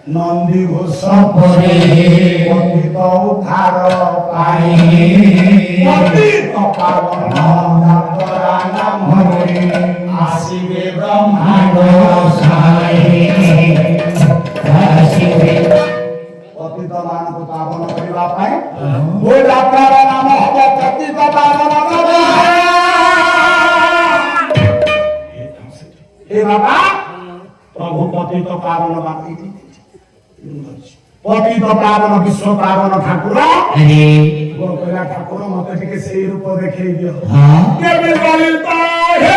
नंदी घोष परे पतित उद्धार पाई पतित पावन दातरा नामरे आसिबे ब्रह्मांड साई आसिबे पतित मान को पावन करबा पाई ओ दातरा नाम हबो पतित पावन हे बाबा प्रभु पतित पावन बाकी पतित पावन विश्व पावन ठाकुर गोपला ठाकुर मत टिके सेही रूप देखै दियो केबे ललिता हे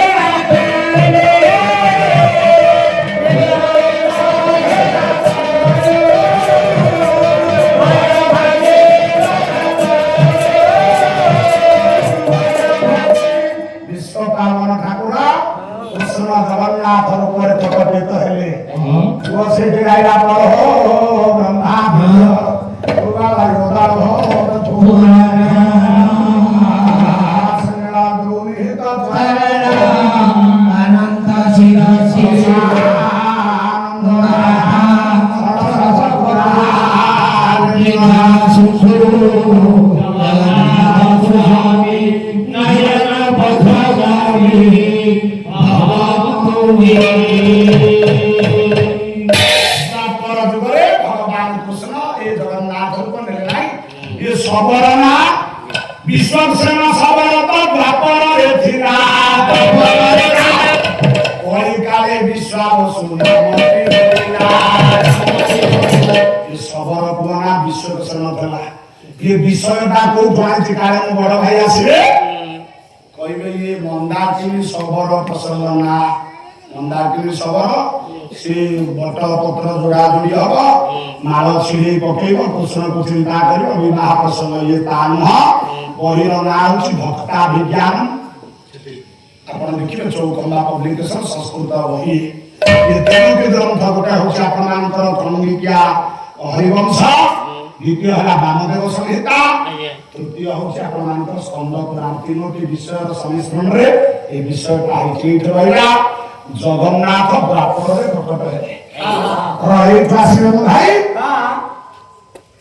विश्व पावन ठाकुर कृष्ण जगन्नाथ रूपरे प्रकटित हेले वो से गाइला पर हो ब्रह्मा भगवान योदा हो संगला द्रोणित अनंत शिरसि सबरना विश्वसेना सबरता द्वापर रे थिरा कोई काले विश्वावसु नामति होइला ये सबर कोना विश्वसेना थला ये विषयटा को जानि काले म बड़ भाई आसीबे कहबे ये मंदाकिनी सबर प्रसन्ना मंदाकिनी सबर से बट पत्र जोड़ा जोड़ी हम माल छिड़े पकेब कृष्ण को चिंता कर विवाह प्रसंग ये तानुह बही ना हूँ भक्ता विज्ञान आप देखिए चौकंदा पब्लिकेशन संस्कृत बही ये तेलुगु ग्रंथ गोटे हूँ आपंकर खंडिकिया हरिवंश द्वितीय है वामदेव संहिता तृतीय हूँ आपंकर स्कंद पुराण तीनोटी विषय संमिश्रण रे ये विषयटा रहा जगन्नाथ द्वापर प्रकट है भाई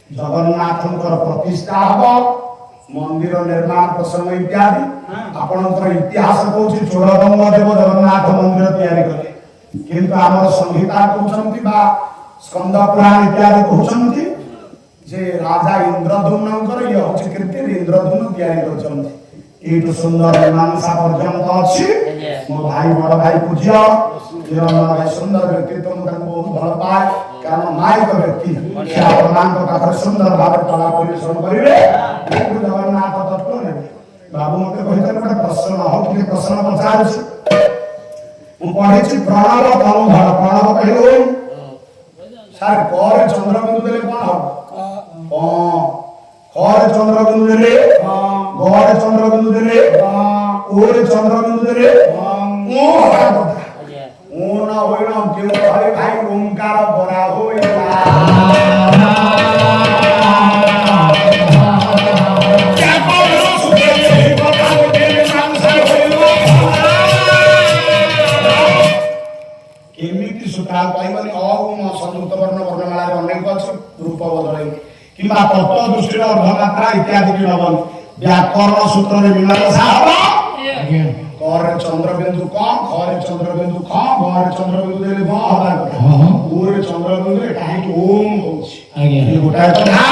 जगन्नाथ प्रतिष्ठा हम मंदिर निर्माण प्रसंग इत्यादि आपणकर इतिहास कहूँ चोरगंग देव जगन्नाथ मंदिर तैयारी कले किंतु आमर संहिता कहते स्कंद पुराण इत्यादि कहते जे राजा इंद्रधुम्नकर ये हूँ कीर्ति इंद्रधुम्न तैयारी कर सुंदर मीमांसा पर्यंत अच्छी मो भाई बड़ भाई पूज्य निरंजन भाई सुंदर व्यक्तित्व बहुत भल पाए कारण मायक व्यक्ति से आपन सुंदर भाव कला परिवेशन करेंगे जगन्नाथ तत्व ने बाबू मत कहते गोटे प्रश्न हो कि प्रश्न पचार पढ़ी प्रणव तनुधर प्रणव कहे सर कर चंद्रबिंदु देले कौन हम कर चंद्रबिंदु देले गरे चंद्रबिंदु देले ओरे चंद्रबिंदु देले ओ हटा कथा ओ ना होइना केउ भाई भाई ओंकार बरा होइला क्या बोलो सुखे कथा देले मानसा होइला केमिति सुता पाइबनी अगुण संयुक्त वर्ण वर्णमाला अनेक अछि रूप बदलै किबा तत्व दृष्टि अर्धमात्रा इत्यादि की नबन व्याकरण सूत्र रे मीमांसा हबा कर चंद्रबिंदु कम खरे चंद्रबिंदु कम गरे चंद्रबिंदु देले ग हबा कथा ओरे चंद्रबिंदु रे काहे कि ओम होछि ये गोटा कथा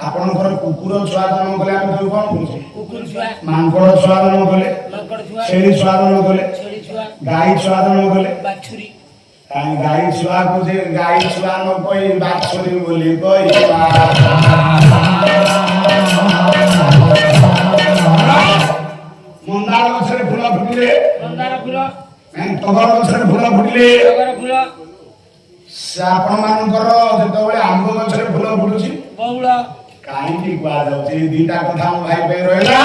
आपनकर कुकुर छुआ जन्म कले हम कोन कहूछि कुकुर छुआ मांकड़ छुआ जन्म कले मांकड़ छुआ छेली छुआ जन्म कले छेली छुआ गाई छुआ जन्म कले बाछुरी काई गाई छुआ को जे गाई छुआ न कोई बाछुरी बोली कोई मंदार गछरे फूल फुटिले मंदार फूल टगर गछरे फूल फुटिले टगर फूल से आपण मानकर जेतबेले आंब गछरे फूल फुटुची बहुळ काई की कुआ जाउची दीटा कथा हम भाई पे रहला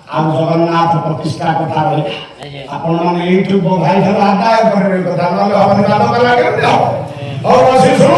आ जगन्नाथ प्रतिष्ठा कथा रहला आपण माने एठु भाई सब आदाय करे कथा नले हम नाटक लागे हो बसी सुनो